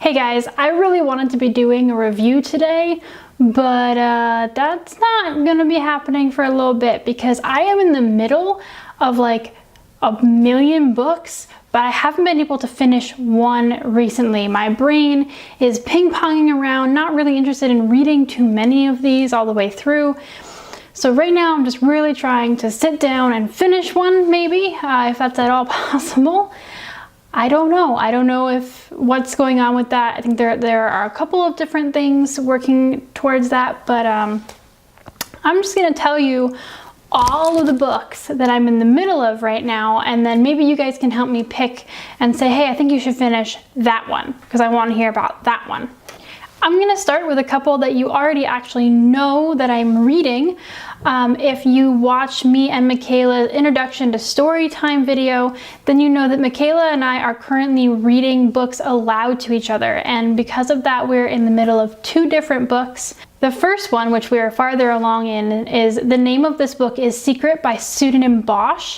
Hey guys, I really wanted to be doing a review today, but that's not gonna be happening for a little bit because I am in the middle of like a million books, but I haven't been able to finish one recently. My brain is ping-ponging around, not really interested in reading too many of these all the way through. So right now I'm just really trying to sit down and finish one, maybe, if that's at all possible. I don't know. I don't know if what's going on with that. I think there are a couple of different things working towards that, but I'm just gonna tell you all of the books that I'm in the middle of right now, and then maybe you guys can help me pick and say, hey, I think you should finish that one because I want to hear about that one. I'm gonna start with a couple that you already actually know that I'm reading. If you watch me and Michaela's introduction to Storytime video, then you know that Michaela and I are currently reading books aloud to each other. And because of that, we're in the middle of two different books. The first one, which we are farther along in, is the name of this book is Secret by Pseudonym Bosch.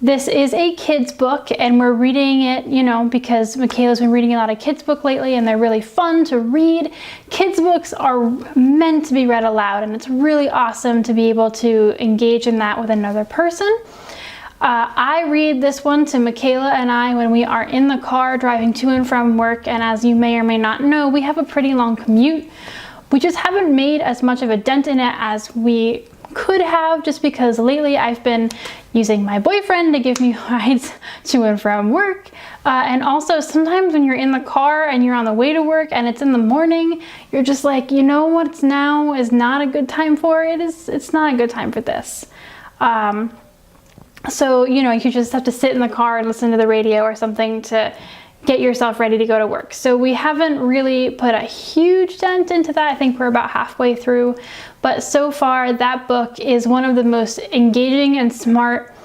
This is a kid's book and we're reading it, you know, because Michaela's been reading a lot of kids' book lately and they're really fun to read. Kids' books are meant to be read aloud and it's really awesome to be able to engage in that with another person. I read this one to Michaela and I when we are in the car driving to and from work, and as you may or may not know, we have a pretty long commute. We just haven't made as much of a dent in it as we could have, just because lately I've been using my boyfriend to give me rides to and from work, and also sometimes when you're in the car and you're on the way to work and it's in the morning, you're just like, you know what, now is not a good time for it. It's not a good time for this. So you know, you just have to sit in the car and listen to the radio or something to get yourself ready to go to work. So we haven't really put a huge dent into that. I think we're about halfway through, but so far that book is one of the most engaging and smart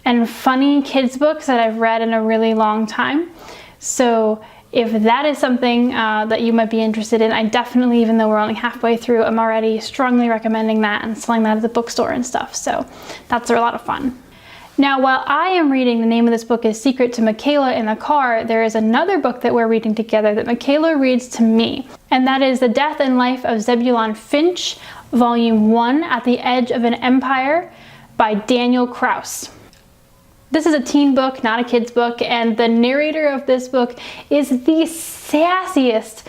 and funny kids books that I've read in a really long time. So if that is something that you might be interested in, I definitely, even though we're only halfway through, I'm already strongly recommending that and selling that at the bookstore and stuff. So that's a lot of fun. Now, while I am reading, the name of this book is Secret to Michaela in the car, there is another book that we're reading together that Michaela reads to me, and that is The Death and Life of Zebulon Finch, Volume 1, At the Edge of an Empire by Daniel Kraus. This is a teen book, not a kid's book, and the narrator of this book is the sassiest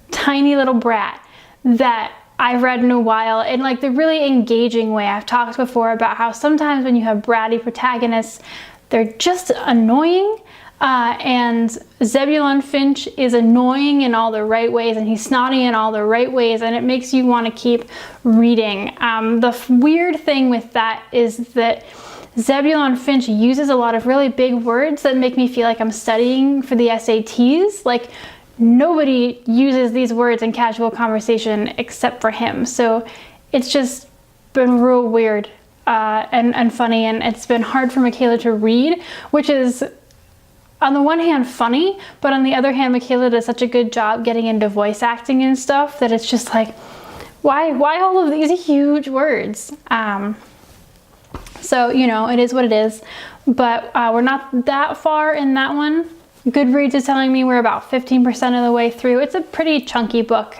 tiny little brat that I've read in a while, in like the really engaging way. I've talked before about how sometimes when you have bratty protagonists, they're just annoying, and Zebulon Finch is annoying in all the right ways and he's snotty in all the right ways, and it makes you want to keep reading. The weird thing with that is that Zebulon Finch uses a lot of really big words that make me feel like I'm studying for the SATs. Like, nobody uses these words in casual conversation except for him. So it's just been real weird and funny, and it's been hard for Michaela to read, which is on the one hand funny, but on the other hand, Michaela does such a good job getting into voice acting and stuff that it's just like, why all of these huge words? So, you know, it is what it is, but we're not that far in that one. Goodreads is telling me we're about 15% of the way through. It's a pretty chunky book.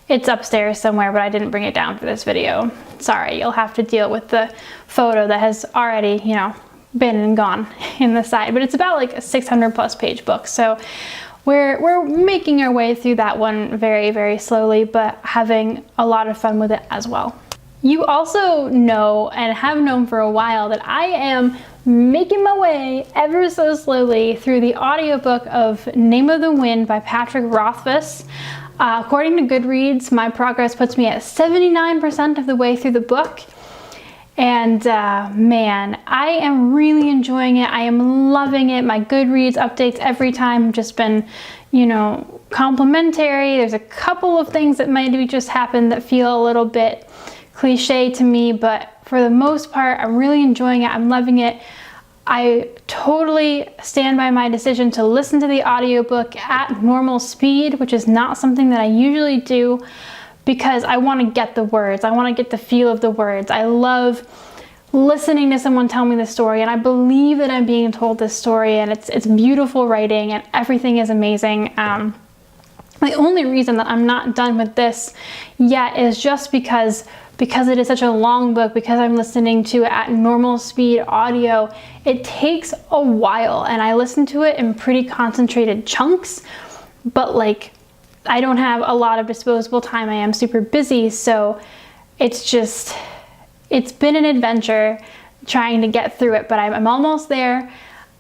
It's upstairs somewhere, but I didn't bring it down for this video. Sorry, you'll have to deal with the photo that has already, you know, been and gone in the side. But it's about like a 600+ page book. So we're making our way through that one very, very slowly, but having a lot of fun with it as well. You also know and have known for a while that I am making my way ever so slowly through the audiobook of Name of the Wind by Patrick Rothfuss. According to Goodreads, my progress puts me at 79% of the way through the book. And man, I am really enjoying it. I am loving it. My Goodreads updates every time have just been, you know, complimentary. There's a couple of things that maybe just happened that feel a little bit cliche to me, but for the most part, I'm really enjoying it. I'm loving it. I totally stand by my decision to listen to the audiobook at normal speed, which is not something that I usually do, because I want to get the words. I want to get the feel of the words. I love listening to someone tell me the story, and I believe that I'm being told this story, and it's beautiful writing and everything is amazing. The only reason that I'm not done with this yet is just because it is such a long book, because I'm listening to it at normal speed audio. It takes a while, and I listen to it in pretty concentrated chunks, but like I don't have a lot of disposable time. I am super busy, so it's been an adventure trying to get through it, but I'm almost there,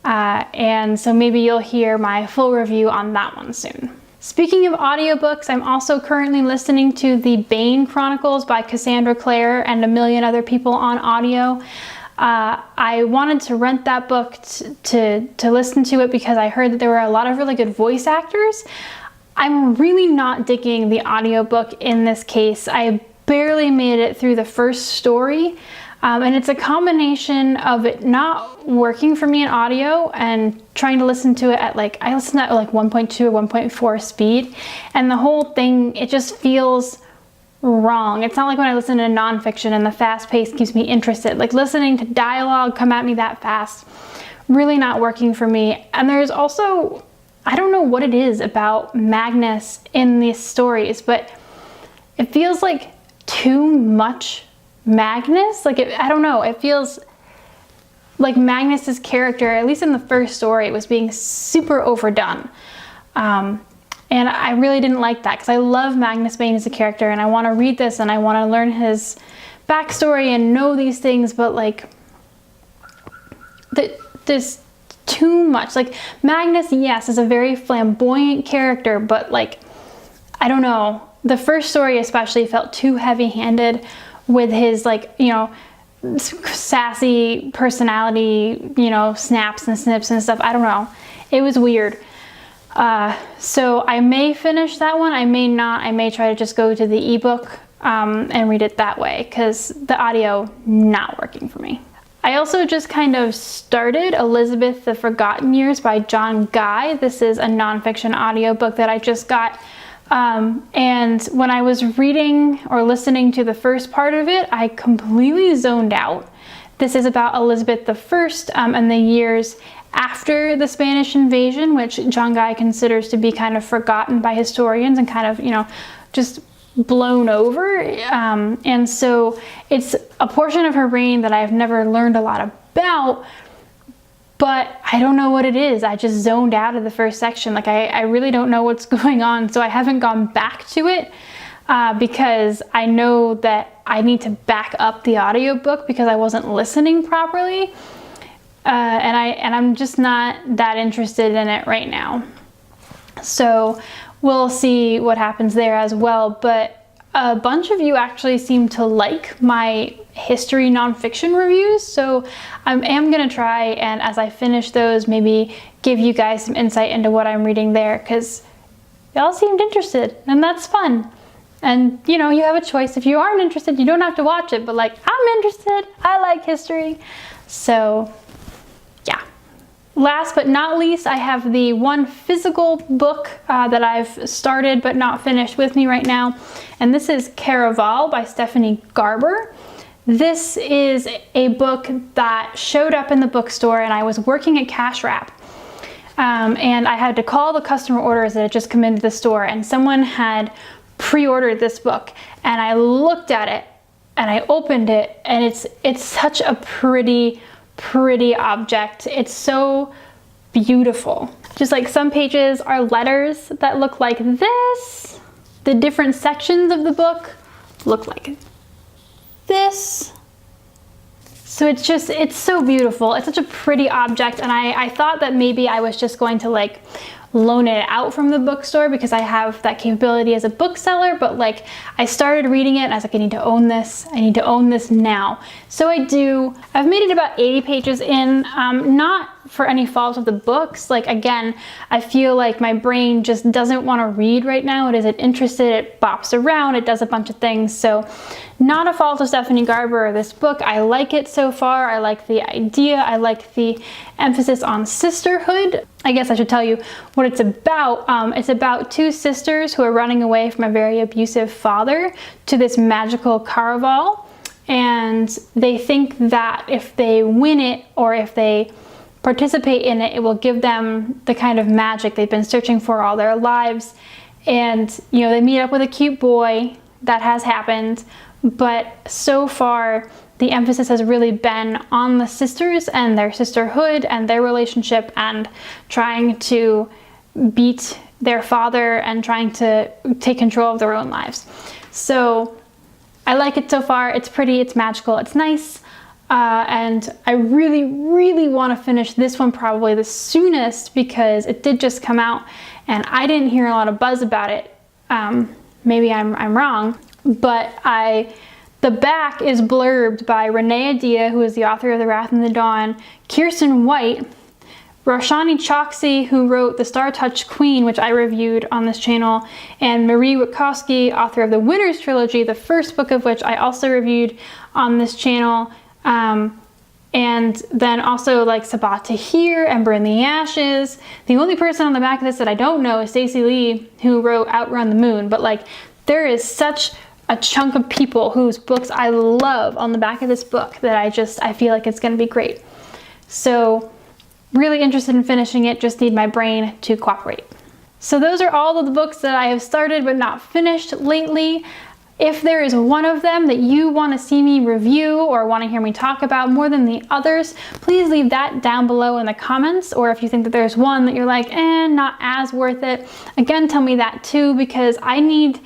and so maybe you'll hear my full review on that one soon. Speaking of audiobooks, I'm also currently listening to the Bane Chronicles by Cassandra Clare and a million other people on audio. I wanted to rent that book to listen to it because I heard that there were a lot of really good voice actors. I'm really not digging the audiobook in this case. I barely made it through the first story. And it's a combination of it not working for me in audio and trying to listen to it at I listen at 1.2 or 1.4 speed. And the whole thing, it just feels wrong. It's not like when I listen to nonfiction and the fast pace keeps me interested. Like listening to dialogue come at me that fast, really not working for me. And there's also, I don't know what it is about Magnus in these stories, but it feels like too much Magnus. I don't know, it feels like Magnus's character, at least in the first story, was being super overdone. And I really didn't like that, because I love Magnus Bane as a character, and I want to read this and I want to learn his backstory and know these things, but there's too much. Magnus, yes, is a very flamboyant character, but I don't know, the first story especially felt too heavy-handed with his sassy personality, snaps and snips and stuff. I don't know. It was weird. So I may finish that one. I may not. I may try to just go to the ebook and read it that way, because the audio not working for me. I also just kind of started Elizabeth the Forgotten Years by John Guy. This is a nonfiction audiobook that I just got. And when I was reading or listening to the first part of it, I completely zoned out. This is about Elizabeth I and the years after the Spanish invasion, which John Guy considers to be kind of forgotten by historians and kind of, just blown over. And so it's a portion of her reign that I've never learned a lot about, but I don't know what it is. I just zoned out of the first section. I really don't know what's going on. So I haven't gone back to it because I know that I need to back up the audiobook because I wasn't listening properly. And I'm just not that interested in it right now. So we'll see what happens there as well. But a bunch of you actually seem to like my history nonfiction reviews, so I am gonna try, and as I finish those, maybe give you guys some insight into what I'm reading there, because y'all seemed interested, and that's fun. And you have a choice. If you aren't interested, you don't have to watch it, but I'm interested, I like history. So yeah. Last but not least, I have the one physical book that I've started but not finished with me right now, and this is Caraval by Stephanie Garber. This is a book that showed up in the bookstore, and I was working at Cash Wrap, and I had to call the customer orders that had just come into the store, and someone had pre-ordered this book, and I looked at it and I opened it, and it's such a pretty object. It's so beautiful. Just some pages are letters that look like this. The different sections of the book look like this. So it's so beautiful. It's such a pretty object, and I thought that maybe I was just going to loan it out from the bookstore because I have that capability as a bookseller, but I started reading it and I was like, I need to own this. I need to own this now. So I do. I've made it about 80 pages in, not for any fault of the books. Again, I feel like my brain just doesn't want to read right now. It isn't interested, it bops around, it does a bunch of things. So not a fault of Stephanie Garber or this book. I like it so far. I like the idea. I like the emphasis on sisterhood. I guess I should tell you what it's about. It's about two sisters who are running away from a very abusive father to this magical caraval. And they think that if they win it, or if they participate in it, it will give them the kind of magic they've been searching for all their lives. and you know, they meet up with a cute boy. That has happened, but so far the emphasis has really been on the sisters and their sisterhood and their relationship and trying to beat their father and trying to take control of their own lives. So I like it so far. It's pretty, it's magical, it's nice. And I really, really want to finish this one probably the soonest because it did just come out and I didn't hear a lot of buzz about it. Maybe I'm wrong, but the back is blurbed by Renee Adia, who is the author of The Wrath and the Dawn, Kirsten White, Roshani Choksi, who wrote The Star-Touched Queen, which I reviewed on this channel, and Marie Witkowski, author of the Winter's Trilogy, the first book of which I also reviewed on this channel. And then also like Sabat Tahir, Ember in the Ashes. The only person on the back of this that I don't know is Stacey Lee, who wrote Outrun the Moon. But like, there is such a chunk of people whose books I love on the back of this book that I feel like it's going to be great. So really interested in finishing it, just need my brain to cooperate. So those are all of the books that I have started but not finished lately. If there is one of them that you want to see me review or want to hear me talk about more than the others, please leave that down below in the comments. Or if you think that there's one that you're like, not as worth it, again, tell me that too, because I need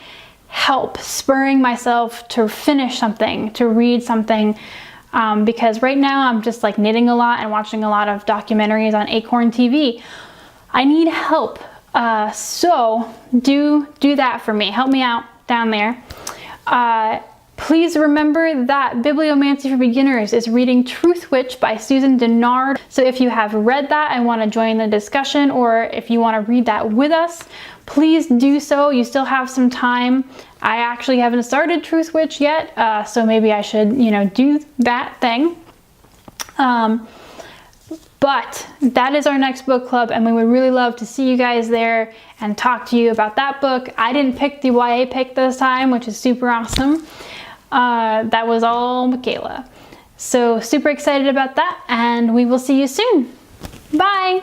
help spurring myself to finish something, to read something, because right now I'm just like knitting a lot and watching a lot of documentaries on Acorn TV. I need help, so do that for me. Help me out down there. Please remember that Bibliomancy for Beginners is reading Truth Witch by Susan Dennard. So if you have read that and want to join the discussion, or if you want to read that with us, please do so. You still have some time. I actually haven't started Truth Witch yet, so maybe I should, do that thing. But that is our next book club, and we would really love to see you guys there and talk to you about that book. I didn't pick the YA pick this time, which is super awesome. That was all Michaela. So super excited about that, and we will see you soon. Bye!